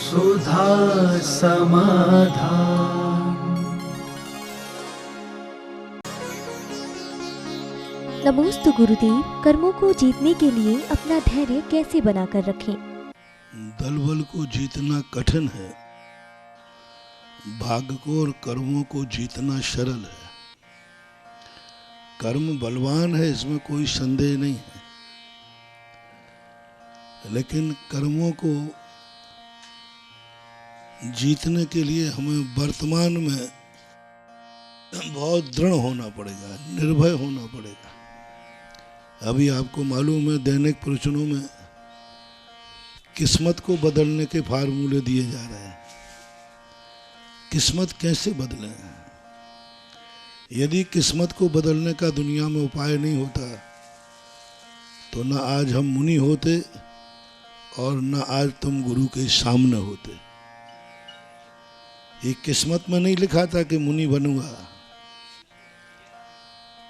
सुधा समाधान। नमोस्तु गुरुदेव, कर्मों को जीतने के लिए अपना धैर्य कैसे बनाकर रखें? दलबल को जीतना कठिन है, भाग्य को और कर्मों को जीतना सरल है। कर्म बलवान है, इसमें कोई संदेह नहीं है, लेकिन कर्मों को जीतने के लिए हमें वर्तमान में बहुत दृढ़ होना पड़ेगा, निर्भय होना पड़ेगा। अभी आपको मालूम है दैनिक प्रवचनों में किस्मत को बदलने के फार्मूले दिए जा रहे हैं। किस्मत कैसे बदलें? यदि किस्मत को बदलने का दुनिया में उपाय नहीं होता तो न आज हम मुनि होते और न आज तुम गुरु के सामने होते। ये किस्मत में नहीं लिखा था कि मुनि बनूंगा,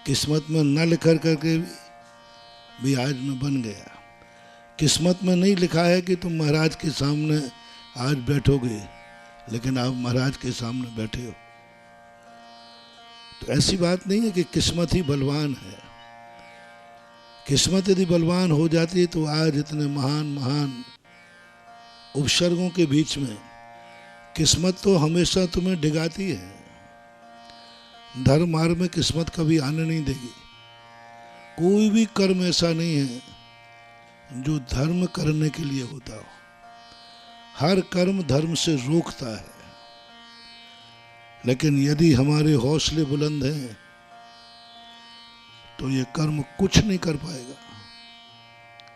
किस्मत में न लिखा करके भी आज मैं बन गया। किस्मत में नहीं लिखा है कि तुम महाराज के सामने आज बैठोगे, लेकिन आप महाराज के सामने बैठे हो। तो ऐसी बात नहीं है कि किस्मत ही बलवान है। किस्मत यदि बलवान हो जाती तो आज इतने महान महान उपसर्गों के बीच में किस्मत तो हमेशा तुम्हें डिगाती है। धर्म मार्ग में किस्मत कभी आने नहीं देगी। कोई भी कर्म ऐसा नहीं है जो धर्म करने के लिए होता हो। हर कर्म धर्म से रोकता है, लेकिन यदि हमारे हौसले बुलंद हैं तो ये कर्म कुछ नहीं कर पाएगा।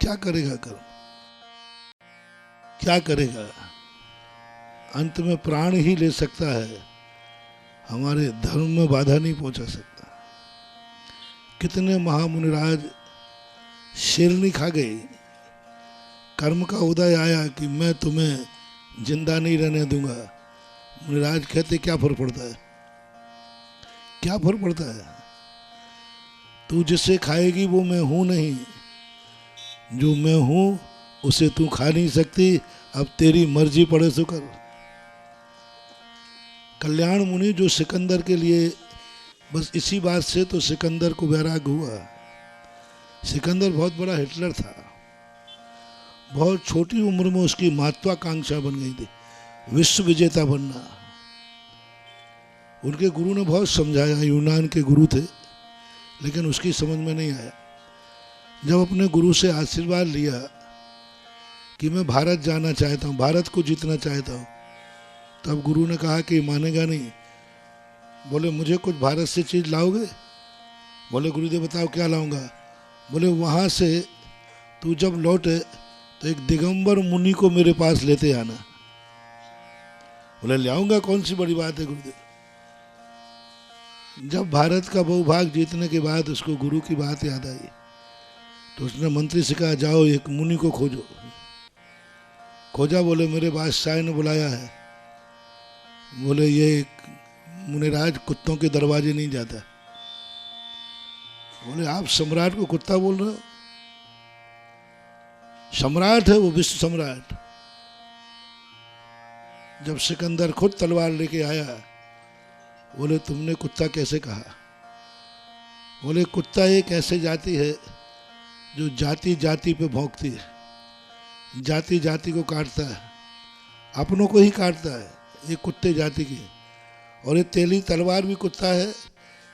क्या करेगा कर्म? क्या करेगा? अंत में प्राण ही ले सकता है, हमारे धर्म में बाधा नहीं पहुंचा सकता। कितने महामुनिराज शेरनी खा गए, कर्म का उदय आया कि मैं तुम्हें जिंदा नहीं रहने दूंगा। मुनिराज कहते क्या फर्क पड़ता है? क्या फर्क पड़ता है? तू जिसे खाएगी वो मैं हूं नहीं, जो मैं हूं उसे तू खा नहीं सकती। अब तेरी मर्जी पड़े सो कर। कल्याण मुनि जो सिकंदर के लिए बस इसी बात से तो सिकंदर को वैराग हुआ। सिकंदर बहुत बड़ा हिटलर था, बहुत छोटी उम्र में उसकी महत्वाकांक्षा बन गई थी, विश्व विजेता बनना। उनके गुरु ने बहुत समझाया, यूनान के गुरु थे, लेकिन उसकी समझ में नहीं आया। जब अपने गुरु से आशीर्वाद लिया कि मैं भारत जाना चाहता हूँ, भारत को जीतना चाहता हूँ, तब गुरु ने कहा कि मानेगा नहीं। बोले मुझे कुछ भारत से चीज़ लाओगे? बोले गुरुदेव बताओ क्या लाऊंगा? बोले वहाँ से तू जब लौटे तो एक दिगंबर मुनि को मेरे पास लेते आना। बोले ले आऊंगा, कौन सी बड़ी बात है गुरुदेव। जब भारत का बहुभाग जीतने के बाद उसको गुरु की बात याद आई तो उसने मंत्री से कहा जाओ एक मुनि को खोजो। खोजा, बोले मेरे बादशाह ने बुलाया है। बोले ये मुनिराज कुत्तों के दरवाजे नहीं जाता। बोले आप सम्राट को कुत्ता बोल रहे हो? सम्राट है वो, विश्व सम्राट। जब सिकंदर खुद तलवार लेके आया, बोले तुमने कुत्ता कैसे कहा? बोले कुत्ता एक ऐसी जाति है जो जाति जाति पे भौंकती है, जाति जाति को काटता है, अपनों को ही काटता है। ये कुत्ते जाति की, और ये तेली तलवार भी कुत्ता है,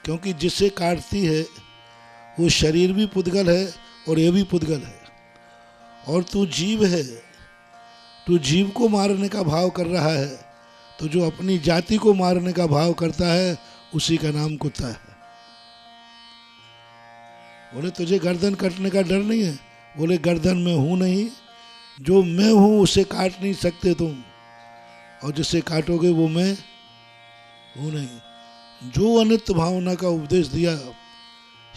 क्योंकि जिसे काटती है वो शरीर भी पुद्गल है और ये भी पुद्गल है। और तू जीव है, तू जीव को मारने का भाव कर रहा है, तो जो अपनी जाति को मारने का भाव करता है उसी का नाम कुत्ता है। बोले तुझे गर्दन कटने का डर नहीं है? बोले गर्दन में हूं नहीं, जो मैं हूं उसे काट नहीं सकते तुम, और जिसे काटोगे वो मैं हूं नहीं। जो अनित्य भावना का उपदेश दिया,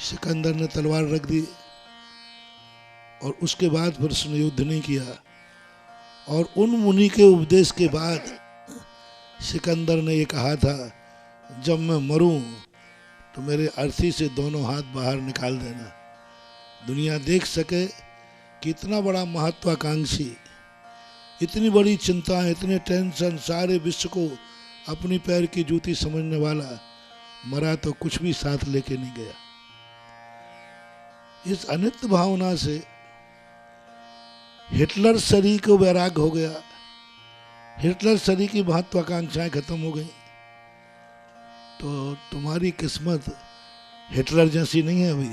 सिकंदर ने तलवार रख दी और उसके बाद फिर उसने युद्ध नहीं किया। और उन मुनि के उपदेश के बाद सिकंदर ने ये कहा था जब मैं मरूं तो मेरे अर्थी से दोनों हाथ बाहर निकाल देना, दुनिया देख सके कि इतना बड़ा महत्वाकांक्षी, इतनी बड़ी चिंताएं, इतने टेंशन, सारे विश्व को अपनी पैर की जूती समझने वाला मरा तो कुछ भी साथ लेके नहीं गया। इस अनित्य भावना से हिटलर शरीर को वैराग हो गया, हिटलर शरीर की महत्वाकांक्षाएं खत्म हो गई। तो तुम्हारी किस्मत हिटलर जैसी नहीं है अभी।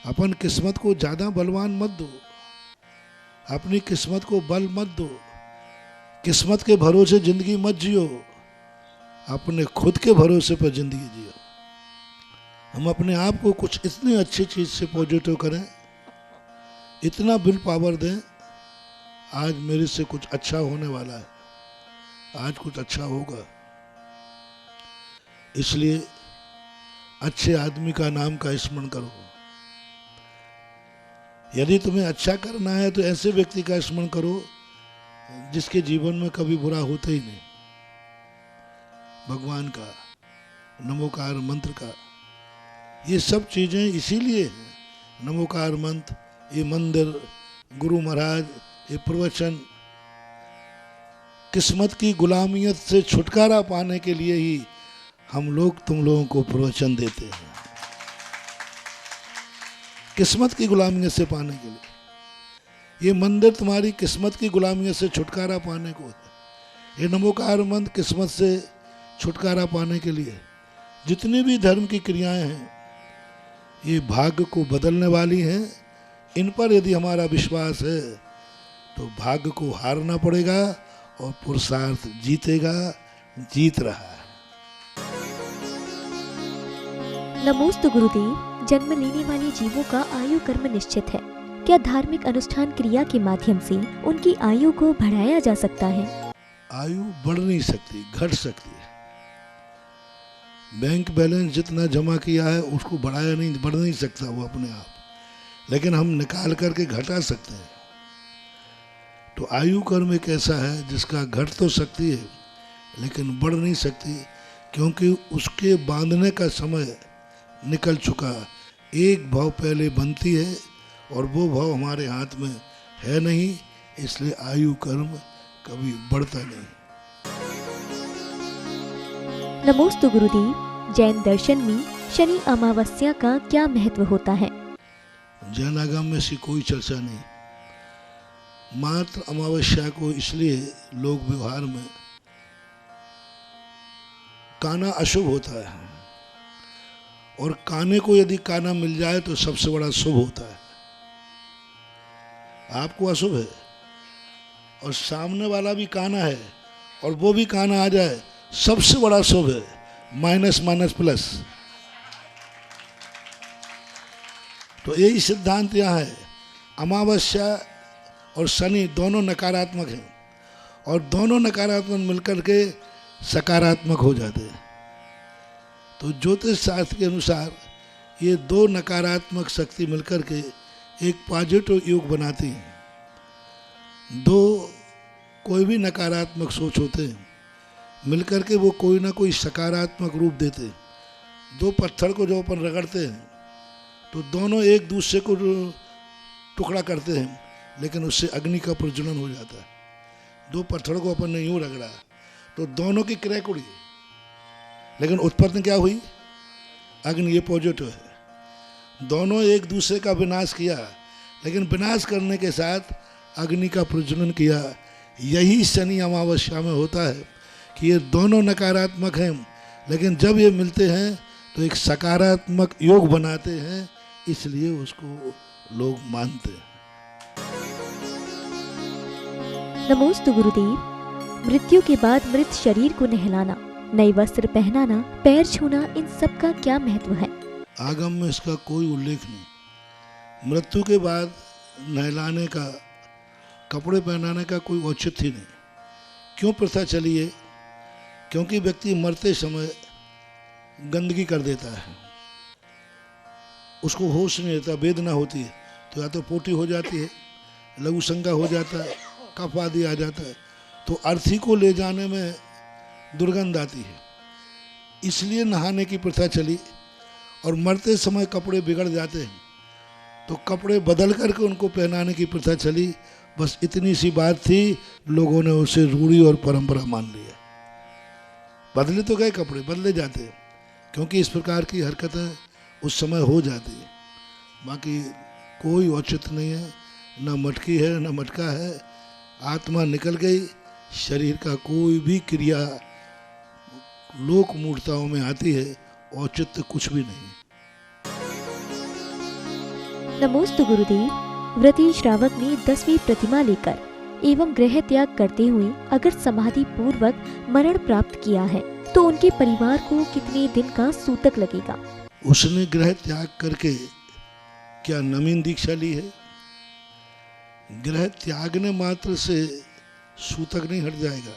अपन किस्मत को ज्यादा बलवान मत दो, अपनी किस्मत को बल मत दो, किस्मत के भरोसे जिंदगी मत जियो, अपने खुद के भरोसे पर जिंदगी जियो। हम अपने आप को कुछ इतनी अच्छी चीज से पॉजिटिव करें, इतना विल पावर दें, आज मेरे से कुछ अच्छा होने वाला है, आज कुछ अच्छा होगा। इसलिए अच्छे आदमी का नाम का स्मरण करो। यदि तुम्हें अच्छा करना है तो ऐसे व्यक्ति का स्मरण करो जिसके जीवन में कभी बुरा होता ही नहीं। भगवान का, नमोकार मंत्र का, ये सब चीजें इसीलिए हैं। नमोकार मंत्र, ये मंदिर, गुरु महाराज, ये प्रवचन, किस्मत की गुलामियत से छुटकारा पाने के लिए ही हम लोग तुम लोगों को प्रवचन देते हैं, किस्मत की गुलामियत से पाने के लिए। ये मंदिर तुम्हारी किस्मत की गुलामियत से छुटकारा पाने को है। ये नमोकार मंत्र किस्मत से छुटकारा पाने के लिए। जितनी भी धर्म की क्रियाएं हैं ये भाग्य को बदलने वाली हैं। इन पर यदि हमारा विश्वास है तो भाग्य को हारना पड़ेगा और पुरुषार्थ जीतेगा, जीत रहा है। नमोस्तु गुरुदेव। जन्म लेने वाले जीवों का आयु कर्म निश्चित है। क्या धार्मिक अनुष्ठान क्रिया के माध्यम से उनकी आयु को बढ़ाया जा सकता है? आयु बढ़ नहीं सकती, घट सकती है। बैंक बैलेंस जितना जमा किया है उसको बढ़ाया नहीं, बढ़ नहीं सकता वो अपने आप, लेकिन हम निकाल करके घटा सकते हैं। तो आयु कर्म एक ऐसा है जिसका घट तो सकती है लेकिन बढ़ नहीं सकती, क्योंकि उसके बांधने का समय निकल चुका। एक भाव पहले बनती है और वो भाव हमारे हाथ में है नहीं, इसलिए आयु कर्म कभी बढ़ता नहीं। नमोस्तु गुरुदेव। जैन दर्शन में शनि अमावस्या का क्या महत्व होता है? जैन आगम में ऐसी कोई चर्चा नहीं। मात्र अमावस्या को इसलिए लोग व्यवहार में, काना अशुभ होता है और काने को यदि काना मिल जाए तो सबसे बड़ा शुभ होता है। आपको अशुभ है और सामने वाला भी काना है और वो भी काना आ जाए, सबसे बड़ा शुभ है। Minus minus plus. तो यही सिद्धांत यहाँ है। अमावस्या और शनि दोनों नकारात्मक हैं और दोनों नकारात्मक मिलकर के सकारात्मक हो जाते हैं। तो ज्योतिष शास्त्र के अनुसार ये दो नकारात्मक शक्ति मिलकर के एक पॉजिटिव योग बनाती हैं। दो कोई भी नकारात्मक सोच होते हैं मिलकर के वो कोई ना कोई सकारात्मक रूप देते हैं। दो पत्थर को जो अपन रगड़ते हैं तो दोनों एक दूसरे को टुकड़ा करते हैं, लेकिन उससे अग्नि का प्रज्वलन हो जाता है। दो पत्थरों को अपन ने यूं रगड़ा तो दोनों की क्रैक उड़ी, लेकिन उत्पन्न क्या हुई? अग्नि। ये पॉजिटिव है। दोनों एक दूसरे का विनाश किया, लेकिन विनाश करने के साथ अग्नि का प्रज्वलन किया। यही शनि अमावस्या में होता है कि ये दोनों नकारात्मक हैं, लेकिन जब ये मिलते हैं तो एक सकारात्मक योग बनाते हैं, इसलिए उसको लोग मानते हैं। नमोस्तु गुरुदेव। मृत्यु के बाद मृत शरीर को नहलाना, नए वस्त्र पहनाना, पैर छूना, इन सब का क्या महत्व है? आगम में इसका कोई उल्लेख नहीं। मृत्यु के बाद नहलाने का, कपड़े पहनाने का कोई औचित्य ही नहीं। क्यों प्रथा चली है? क्योंकि व्यक्ति मरते समय गंदगी कर देता है, उसको होश नहीं रहता, वेदना होती है तो या तो पोटी हो जाती है, लघु शंका हो जाता है, कफ आदि आ जाता है, तो अर्थी को ले जाने में दुर्गंध आती है। इसलिए नहाने की प्रथा चली। और मरते समय कपड़े बिगड़ जाते हैं तो कपड़े बदल करके उनको पहनाने की प्रथा चली। बस इतनी सी बात थी, लोगों ने उसे रूढ़ी और परंपरा मान लिया। बदले तो गए कपड़े, बदले जाते, क्योंकि इस प्रकार की हरकतें उस समय हो जाती है। बाकी कोई औचित्य नहीं है, न मटकी है न मटका है। आत्मा निकल गई, शरीर का कोई भी क्रिया लोक मूर्ताओं में आती है, औचित्य कुछ भी नहीं। नमोस्तु गुरुदेव। व्रती श्रावक ने 10वीं प्रतिमा लेकर एवं गृह त्याग करते हुए अगर समाधि पूर्वक मरण प्राप्त किया है तो उनके परिवार को कितने दिन का सूतक लगेगा? उसने गृह त्याग करके क्या नवीन दीक्षा ली है? गृह त्यागने मात्र से सूतक नहीं हट जाएगा।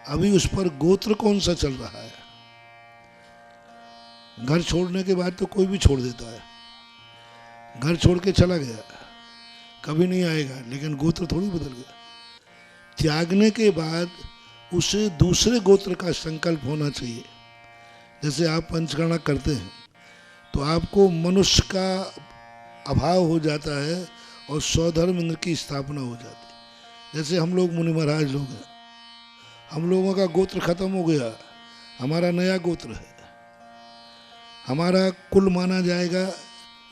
अभी उस पर गोत्र कौन सा चल रहा है? घर छोड़ने के बाद तो कोई भी छोड़ देता है। घर छोड़ के चला गया, कभी नहीं आएगा, लेकिन गोत्र थोड़ी बदल गया। त्यागने के बाद उसे दूसरे गोत्र का संकल्प होना चाहिए। जैसे आप पंचकर्मा करते हैं तो आपको मनुष्य का अभाव हो जाता है और स्वधर्म इंद्र की स्थापना हो जाती है। जैसे हम लोग मुनि महाराज लोग हैं, हम लोगों का गोत्र खत्म हो गया, हमारा नया गोत्र है। हमारा कुल माना जाएगा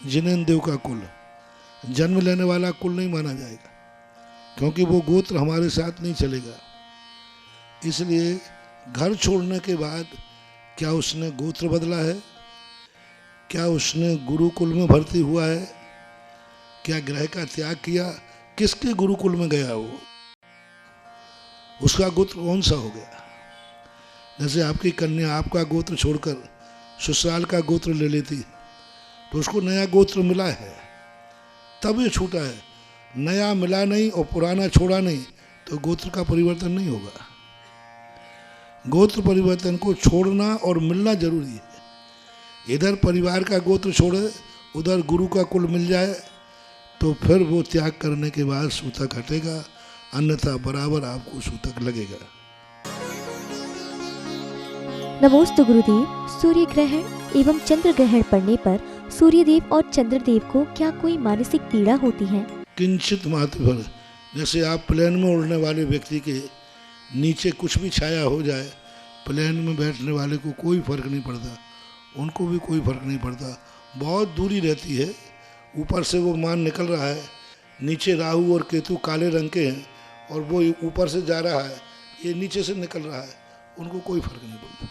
जिनेन्द्र देव का कुल, जन्म लेने वाला कुल नहीं माना जाएगा, क्योंकि वो गोत्र हमारे साथ नहीं चलेगा। इसलिए घर छोड़ने के बाद क्या उसने गोत्र बदला है? क्या उसने गुरुकुल में भर्ती हुआ है? क्या गृह का त्याग किया? किसके गुरुकुल में गया वो? उसका गोत्र कौन सा हो गया? जैसे आपकी कन्या आपका गोत्र छोड़कर ससुराल का गोत्र ले लेती तो उसको नया गोत्र मिला है, तब ये छूटा है। नया मिला नहीं और पुराना छोड़ा नहीं तो गोत्र का परिवर्तन नहीं होगा। गोत्र परिवर्तन को छोड़ना और मिलना जरूरी है। इधर परिवार का गोत्र छोड़े, उधर गुरु का कुल मिल जाए तो फिर वो त्याग करने के बाद सूतक हटेगा, अन्यथा बराबर आपको सूतक लगेगा। नमोस्तु गुरुदेव। सूर्य ग्रहण एवं चंद्र ग्रहण पड़ने पर सूर्यदेव और चंद्रदेव को क्या कोई मानसिक पीड़ा होती है? किंचित मात्र फल। जैसे आप प्लेन में उड़ने वाले व्यक्ति के नीचे कुछ भी छाया हो जाए, प्लेन में बैठने वाले को कोई फर्क नहीं पड़ता, उनको भी कोई फर्क नहीं पड़ता। बहुत दूरी रहती है, ऊपर से वो मान निकल रहा है, नीचे राहु और केतु काले रंग के हैं और वो ऊपर से जा रहा है, ये नीचे से निकल रहा है, उनको कोई फर्क नहीं पड़ता।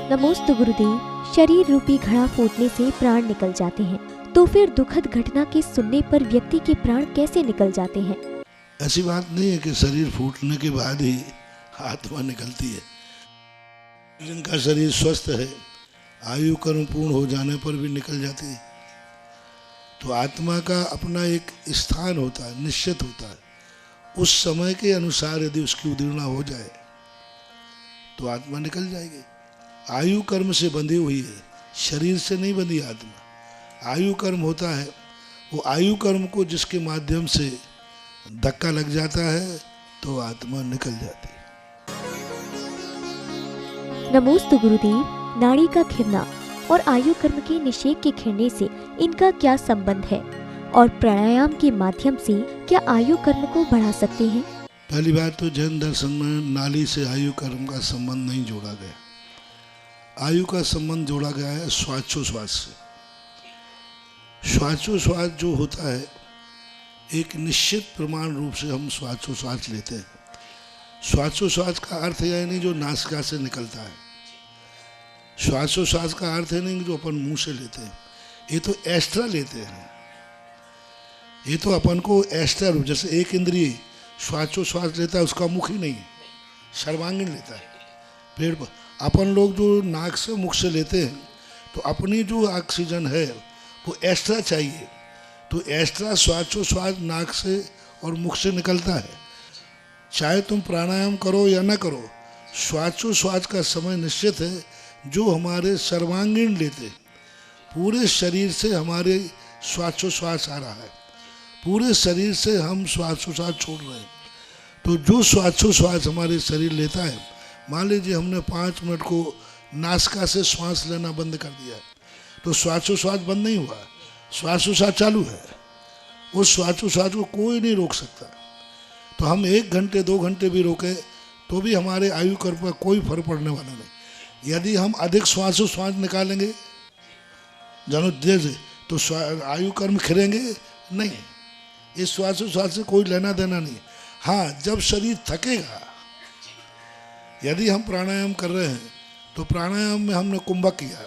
नमोस्तु गुरुदेव। शरीर रूपी घड़ा फूटने से प्राण निकल जाते हैं, तो फिर दुखद घटना के सुनने पर व्यक्ति के प्राण कैसे निकल जाते हैं? ऐसी बात नहीं है कि शरीर फूटने के बाद ही आत्मा निकलती है। जिनका शरीर स्वस्थ है, आयु कर्म पूर्ण हो जाने पर भी निकल जाती है। तो आत्मा का अपना एक स्थान होता है, निश्चित होता है। उस समय के अनुसार यदि उसकी उदीर्णा हो जाए तो आत्मा निकल जाएगी। आयु कर्म से बंधी हुई है, शरीर से नहीं बंधी आत्मा। आयु कर्म होता है, वो आयु कर्म को जिसके माध्यम से धक्का लग जाता है तो आत्मा निकल जाती है। नमोस्तु गुरुदेव। नाड़ी का खिरना और आयु कर्म के निषेध के खिरने से इनका क्या संबंध है, और प्राणायाम के माध्यम से क्या आयु कर्म को बढ़ा सकते हैं? पहली बात तो जैन दर्शन में नाली से आयु कर्म का संबंध नहीं जोड़ा गया। आयु का संबंध जोड़ा गया है श्वासोश्वास से। श्वासोश्वास जो होता है, एक निश्चित प्रमाण रूप से हम श्वासोश्वास लेते हैं। श्वासोश्वास का अर्थ यह नहीं जो नासिका से निकलता है। श्वासोश्वास का अर्थ है नहीं जो अपन मुंह से लेते हैं, ये तो एक्स्ट्रा लेते हैं। ये तो अपन को एक्स्ट्रा रूप, जैसे एक इंद्रिय श्वासोश्वास लेता है, उसका मुख ही नहीं, सर्वांगीण लेता है। पेड़ पर अपन लोग जो नाक से मुख से लेते हैं तो अपनी जो ऑक्सीजन है वो एक्स्ट्रा चाहिए, तो एक्स्ट्रा श्वासोश्वास नाक से और मुख से निकलता है। चाहे तुम प्राणायाम करो या ना करो, श्वासोश्वास का समय निश्चित है जो हमारे सर्वांगीण लेते। पूरे शरीर से हमारे श्वासोश्वास आ रहा है, पूरे शरीर से हम श्वासोश्वास छोड़ रहे हैं। तो जो श्वासोश्वास हमारे शरीर लेता है, मान लीजिए हमने 5 मिनट को नासिका से श्वास लेना बंद कर दिया तो श्वासोश्वास बंद नहीं हुआ, श्वासोश्वास चालू है। उस श्वासोच्छ्वास को कोई नहीं रोक सकता। तो हम 1 घंटे 2 घंटे भी रोके तो भी हमारे आयु कर्म पर कोई फर्क पड़ने वाला नहीं। यदि हम अधिक श्वासोच्छ्वास निकालेंगे जानो देर से तो आयु कर्म खिलेंगे नहीं। इस श्वासोच्छ्वास से कोई लेना देना नहीं। हाँ, जब शरीर थकेगा, यदि हम प्राणायाम कर रहे हैं तो प्राणायाम में हमने कुंभक किया,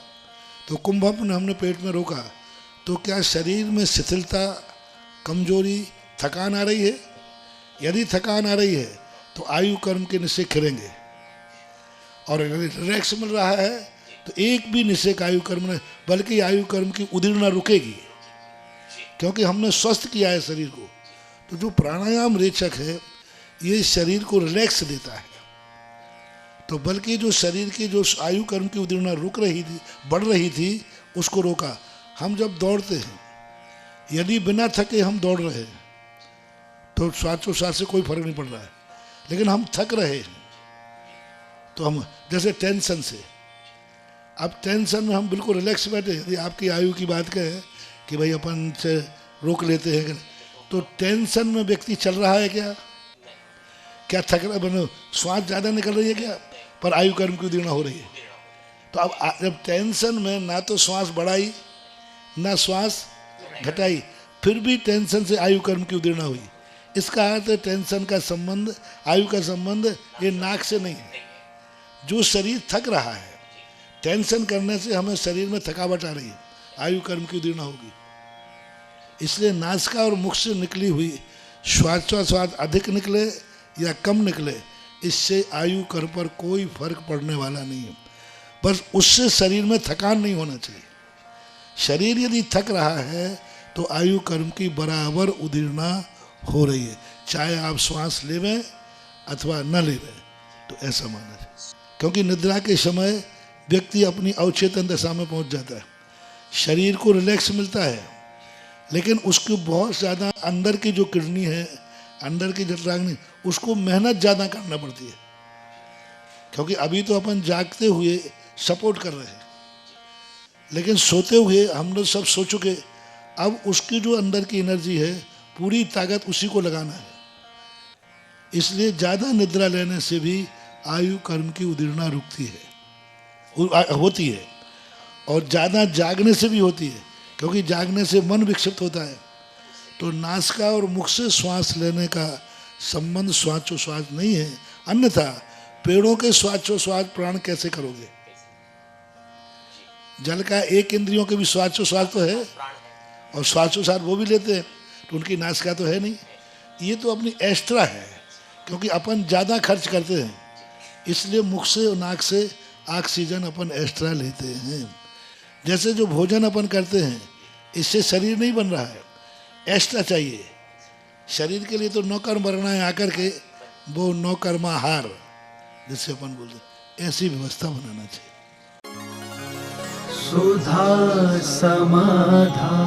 तो कुंभक में हमने पेट में रोका, तो क्या शरीर में शिथिलता, कमजोरी, थकान आ रही है? यदि थकान आ रही है तो आयु कर्म के निश्चय खिलेंगे। और यदि रिलैक्स मिल रहा है तो एक भी निश्चय का आयु कर्म नहीं, बल्कि आयु कर्म की उदीर्णा रुकेगी, क्योंकि हमने स्वस्थ किया है शरीर को। तो जो प्राणायाम रेचक है ये शरीर को रिलैक्स देता है। तो बल्कि जो शरीर की जो आयु कर्म की उदीर्णा रुक रही थी, बढ़ रही थी, उसको रोका। हम जब दौड़ते हैं, यदि बिना थके हम दौड़ रहे हैं तो श्वासोच्छ्वास से कोई फर्क नहीं पड़ रहा है। लेकिन हम थक रहे हैं तो हम जैसे टेंशन से, अब टेंशन में हम बिल्कुल रिलैक्स बैठे, यदि आपकी आयु की बात कहें कि भाई अपन से रोक लेते हैं, तो टेंशन में व्यक्ति चल रहा है क्या थक रहा है, श्वास ज़्यादा निकल रही है क्या, पर आयु कर्म की उदीर्णा हो रही है। तो अब जब टेंशन में ना तो श्वास बढ़ाई ना श्वास घटाई, फिर भी टेंशन से आयु कर्म की उदीर्णा हुई। इसका अर्थ है टेंशन का संबंध, आयु का संबंध ये नाक से नहीं है। जो शरीर थक रहा है, टेंशन करने से हमें शरीर में थकावट आ रही है, आयु कर्म की उदीर्णा होगी। इसलिए नासिका और मुख से निकली हुई श्वासोच्छ्वास अधिक निकले या कम निकले, इससे आयु कर्म पर कोई फर्क पड़ने वाला नहीं है। बस उससे शरीर में थकान नहीं होना चाहिए। शरीर यदि थक रहा है तो आयु कर्म की बराबर उदीर्णा हो रही है, चाहे आप श्वास लेवें अथवा न लेवें, तो ऐसा माना जाए। क्योंकि निद्रा के समय व्यक्ति अपनी अवचेतन दशा में पहुंच जाता है, शरीर को रिलैक्स मिलता है, लेकिन उसको बहुत ज़्यादा अंदर की जो किडनी है, अंदर की जठराग्नि, उसको मेहनत ज़्यादा करना पड़ती है। क्योंकि अभी तो अपन जागते हुए सपोर्ट कर रहे हैं, लेकिन सोते हुए हम लोग सब सो चुके, अब उसकी जो अंदर की एनर्जी है पूरी ताकत उसी को लगाना है। इसलिए ज़्यादा निद्रा लेने से भी आयु कर्म की उदीर्णा रुकती है, होती है, और ज़्यादा जागने से भी होती है, क्योंकि जागने से मन विक्षिप्त होता है। तो नासिका और मुख से श्वास लेने का संबंध श्वासोच्छ्वास नहीं है, अन्यथा पेड़ों के श्वासोच्छ्वास प्राण कैसे करोगे? जल का एक इंद्रियों के भी श्वासोच्छ्वास तो है, और श्वासोच्छ्वास वो भी लेते हैं, तो उनकी नासिका तो है नहीं। ये तो अपनी एक्स्ट्रा है, क्योंकि अपन ज़्यादा खर्च करते हैं, इसलिए मुख से और नाक से ऑक्सीजन अपन एक्स्ट्रा लेते हैं। जैसे जो भोजन अपन करते हैं, इससे शरीर नहीं बन रहा है, एक्स्ट्रा चाहिए। शरीर के लिए तो नौकर्म वर्णाएं आकर के वो नौकर्माहार जिससे अपन बोलते, ऐसी व्यवस्था बनाना चाहिए। सुधा समाधान